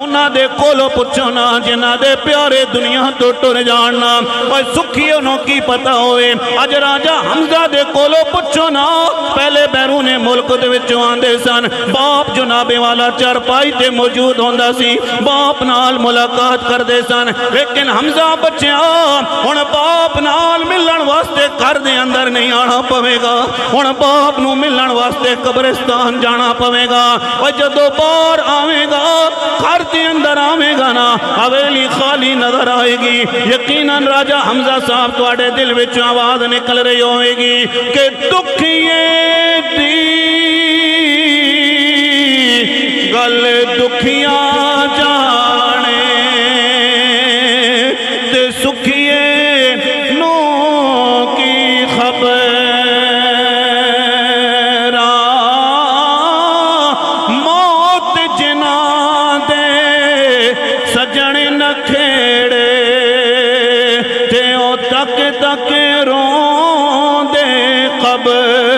उन्हां दे कोलों पुछो ना जिन्हां दे प्यारे दुनिया तो टुर जाण ना पर सुखी उन्हों की पता होवे। अज राजा हमजा दे कोलों पुछो ना पहले बैरूने मुल्क दे विचों आंदे सन बाप जनाबे वाला चरपाई ते मौजूद होंदा सी बाप नाल मुलाकात करदे सन लेकिन हमजा बच्चिया हुण बाप नाल मिलण वास्ते घर दे अंदर नहीं आना पवेगा। हुण बाप नूं मिलण वास्ते कब्रिस्तान जाना पवेगा। और जदों बाहर आवेगा घर के अंदर आवेगा ना हवेली खाली नजर आएगी। यकीनन राजा हमजा साहब तुहाडे दिल विच आवाज निकल रही होगी कि दुखिए दी गल दुखिया जाने ते सुखिए नो की खबर मौत जिना दे सजन नखेड़े ते ओ तक तक रोंदे खबर